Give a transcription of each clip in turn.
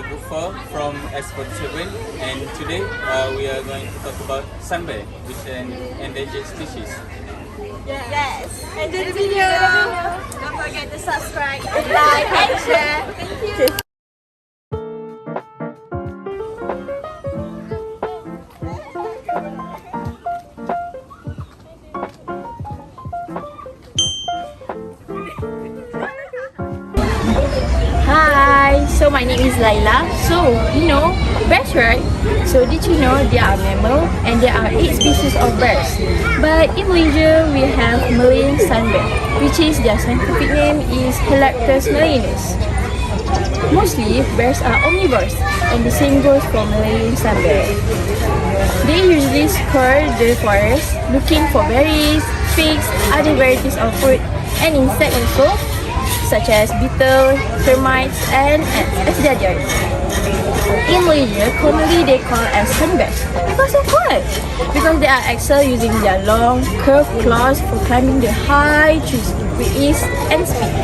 Gufar from S47, and today we are going to talk about sun bear, which is an endangered species. Yes. Enjoy the video. Don't forget to subscribe, like, and share. Thank you. Hi, so my name is Laila. So, bears, right? So, did you know they are mammal and there are 8 species of bears? But in Malaysia, we have Malayan sun bear, which is their scientific name is Helictis malayinus. Mostly, bears are omnivores, and the same goes for Malayan sun bear. They usually scour the forest looking for berries, figs, other varieties of fruit, and insects also, such as beetles, termites, and ants as their diet. In Malaysia, commonly they call as sun bears. Because of what? Because they are excel using their long, curved claws for climbing the high trees with ease and speed,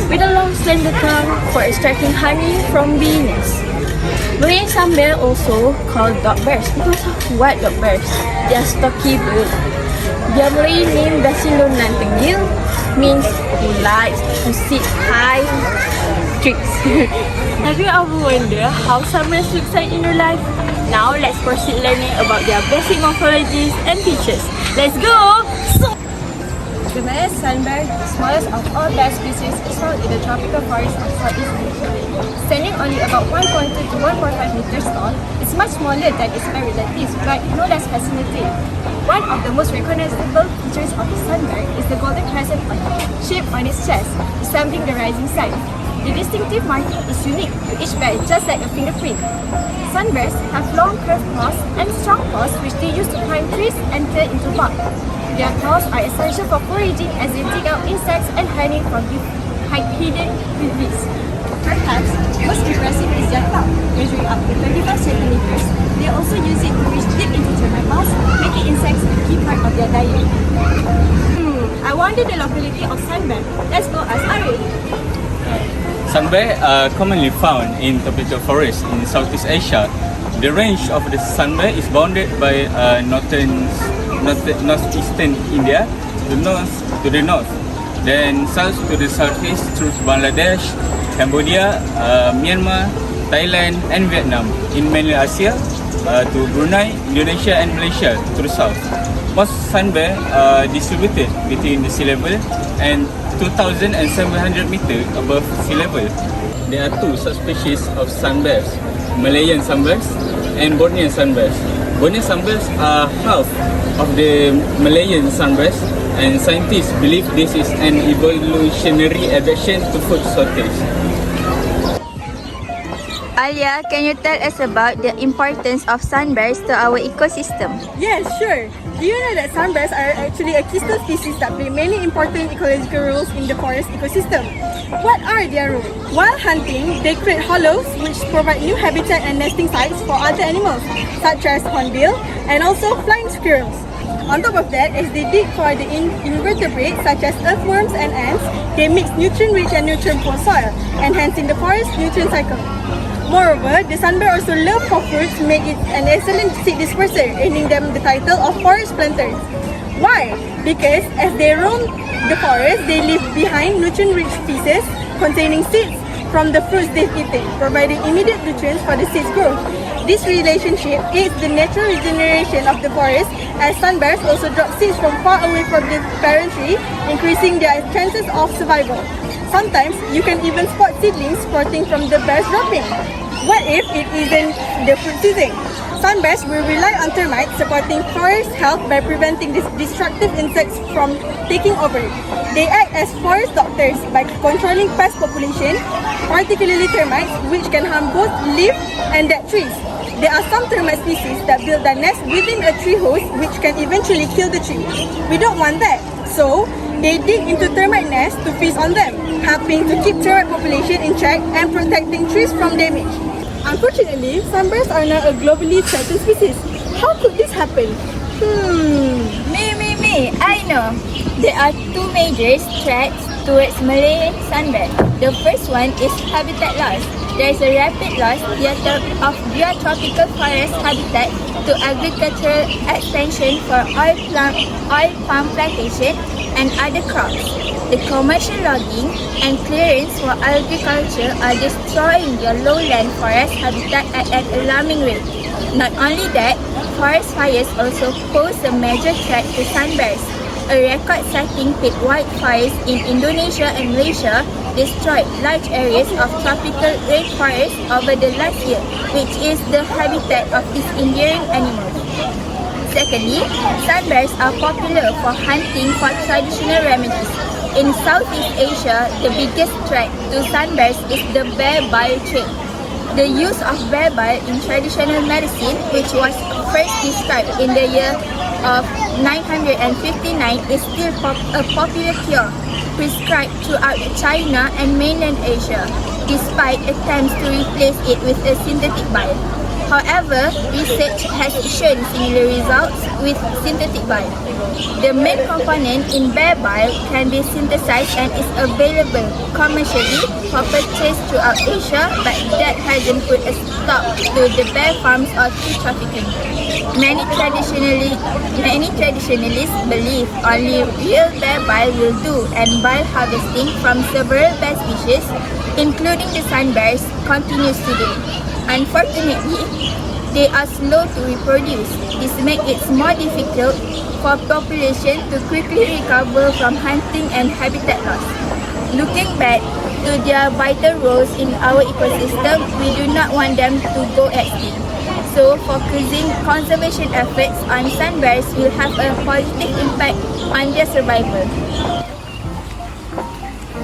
with a long slender tongue for extracting honey from bee nests. Malayan sun bear also called dog bears. Because of what dog bears? They are stocky built. Their Malay name Basindo Nantenggil means he likes to sit high trees. Have you ever wondered how sun bears look like in real life? Now let's proceed learning about their basic morphologies and features. Let's go! The Malayan sun bear, the smallest of all bear species, is found in the tropical forest of Southeast Asia. Standing only about 1.2 to 1.5 meters tall, it's much smaller than its bear relatives, but no less fascinating. One of the most recognizable features of the sun bear is the golden crescent shape on its chest, resembling the rising sun. The distinctive marking is unique to each bear, just like a fingerprint. Sun bears have long curved claws and strong paws which they use to climb trees and tear into bark. Their claws are essential for foraging as they dig out insects and honey from hidden bees. Perhaps most impressive is their tongue, measuring up to 35 centimeters. They also use it to reach deep into termite moths, making insects a key part of their diet. I wonder the locality of sun bear. Let's go ask Ari. Sun bear are commonly found in tropical forests in Southeast Asia. The range of the sun bear is bounded by northeastern India to the north, then south to the southeast through Bangladesh, Cambodia, Myanmar, Thailand, and Vietnam. In mainland Asia to Brunei, Indonesia, and Malaysia to the south. Most sun bear are distributed between the sea level and 2,700 meters above sea level. There are 2 subspecies of sun bears: Malayan sun bears and Bornean sun bears. Bornean sun bears are half of the Malayan sun bears, and scientists believe this is an evolutionary adaptation to food shortage. Alia, can you tell us about the importance of sun bears to our ecosystem? Yes, sure. Do you know that sun bears are actually a keystone species that play many important ecological roles in the forest ecosystem? What are their roles? While hunting, they create hollows which provide new habitat and nesting sites for other animals, such as hornbill and also flying squirrels. On top of that, as they dig for the invertebrates such as earthworms and ants, they mix nutrient-rich and nutrient-poor soil, enhancing the forest nutrient cycle. Moreover, the sun bear also love for fruits, make it an excellent seed disperser, earning them the title of forest planters. Why? Because as they roam the forest, they leave behind nutrient-rich feces containing seeds from the fruits they've eaten, providing immediate nutrients for the seed's growth. This relationship aids the natural regeneration of the forest, as sun bears also drop seeds from far away from the parent tree, increasing their chances of survival. Sometimes, you can even spot seedlings sprouting from the bear's dropping. What if it isn't the fruit season? Sun bears will rely on termites supporting forest health by preventing these destructive insects from taking over. They act as forest doctors by controlling pest population, particularly termites, which can harm both leaf and dead trees. There are some termite species that build their nest within a tree host, which can eventually kill the tree. We don't want that. So, they dig into termite nests to feast on them, helping to keep termite population in check and protecting trees from damage. Unfortunately, sun bears are not a globally threatened species. How could this happen? I know. There are 2 major threats towards Malayan sun bear. The first one is habitat loss. there is a rapid loss of biotropical forest habitat to agricultural expansion for oil palm plantation and other crops. The commercial logging and clearance for agriculture are destroying the lowland forest habitat at an alarming rate. Not only that, forest fires also pose a major threat to sunbears. A record-setting peak wildfires in Indonesia and Malaysia destroyed large areas of tropical rainforest over the last year, which is the habitat of these enduring animals. Secondly, sunbears are popular for hunting for traditional remedies. In Southeast Asia, the biggest threat to sunbears is the bear bile trade. The use of bear bile in traditional medicine, which was first described in the year of 959, is still a popular cure prescribed throughout China and mainland Asia, despite attempts to replace it with a synthetic bile. However, research has shown similar results with synthetic bile. The main component in bear bile can be synthesized and is available commercially for purchase throughout Asia, but that hasn't put a stop to the bear farms or to trafficking. Many traditionalists believe only real bear bile will do, and bile harvesting from several bear species, including the sunbears, continues today. Unfortunately, they are slow to reproduce. This makes it more difficult for population to quickly recover from hunting and habitat loss. Looking back to their vital roles in our ecosystem, we do not want them to go extinct. So, focusing conservation efforts on sunbears will have a positive impact on their survival.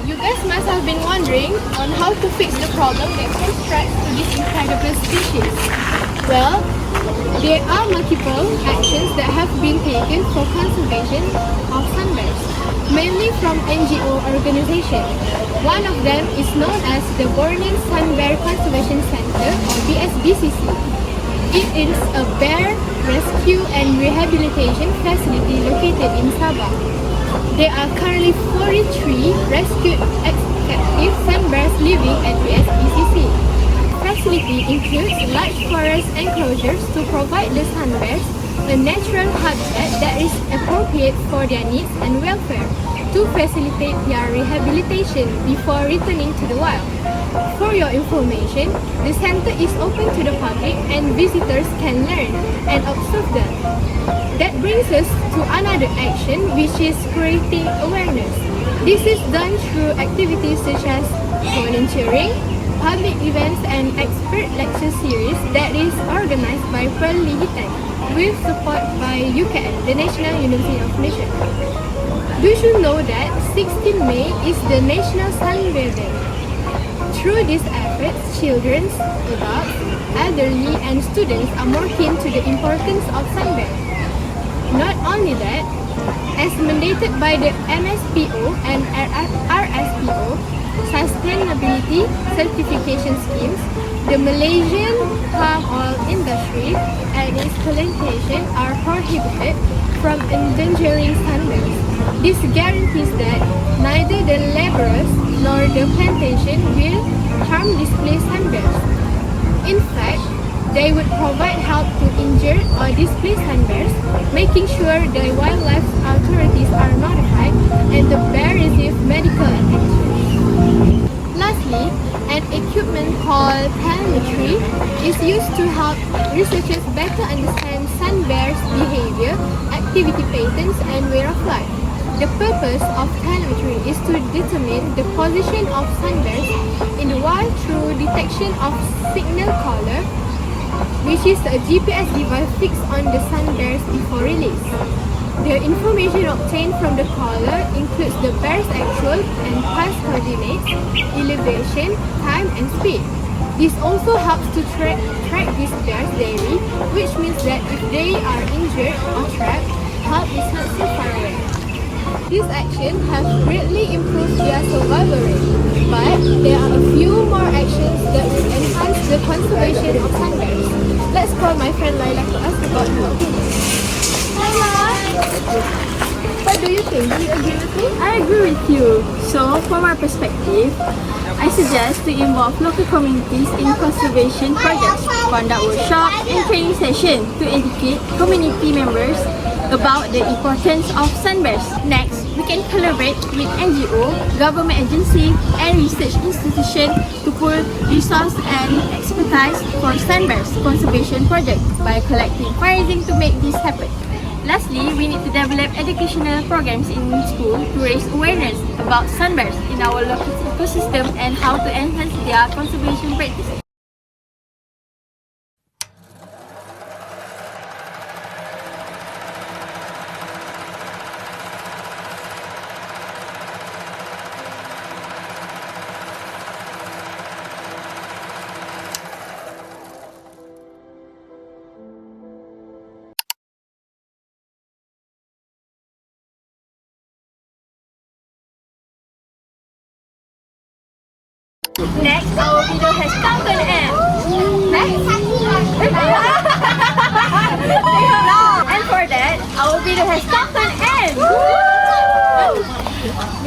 You guys must have been wondering on how to fix the problem that poses threats to this incredible species. Well, there are multiple actions that have been taken for conservation of sunbears, mainly from NGO organizations. One of them is known as the Borneo Sun Bear Conservation Center, or BSBCC. It is a bear rescue and rehabilitation facility located in Sabah. There are currently 43 rescued captive sunbears living at BSBCC. The facility includes large forest enclosures to provide the sunbears a natural habitat that is appropriate for their needs and welfare to facilitate their rehabilitation before returning to the wild. For your information, the center is open to the public and visitors can learn and observe them. That brings us to another action, which is creating awareness. This is done through activities such as volunteering, public events and expert lecture series that is organized by Perlihitan with support by UKM, the National University of Malaysia. You should know that 16 May is the National Sunbear Day. Through these efforts, children, adults, elderly and students are more keen to the importance of sunbear. Not only that, as mandated by the MSPO and RSPO sustainability certification schemes, the Malaysian palm oil industry and its plantation are prohibited from endangering sunbears. This guarantees that neither the laborers nor the plantation will harm displaced sunbears. In fact, they would provide help to injured or displaced sunbears, making sure the wildlife authorities are notified and the bear receive medical attention. Lastly, an equipment called telemetry is used to help researchers better understand sunbears' behavior, activity patterns, and way of life. The purpose of telemetry is to determine the position of sunbears in the wild through detection of signal caller, which is a GPS device fixed on the sunbears before release. The information obtained from the caller includes the bear's actual and past coordinates, elevation, time, and speed. This also helps to track these bears daily, which means that if they are injured or trapped, help is not so far away. This action has greatly improved their survival rate, but there are a few more actions that will enhance the conservation of sunbears. Let's call my friend Laila to ask about her opinion. Laila, what do you think? Do you agree with I agree with you. So, from our perspective, I suggest to involve local communities in conservation projects, conduct workshops and training sessions to educate community members about the importance of sunbears. Next, we can collaborate with NGO, government agency and research institutions to pool resource and expertise for sunbears conservation project by collecting fundraising to make this happen. Lastly, we need to develop educational programs in school to raise awareness about sunbears in our local ecosystem and how to enhance their conservation practices. Next, our video has come to an end. Next. And for that, our video has come to an end.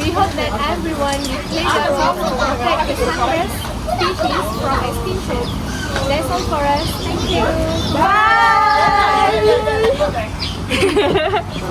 We hope that everyone will play their role to protect the sunbear species from extinction. That's all for us. Thank you. Bye.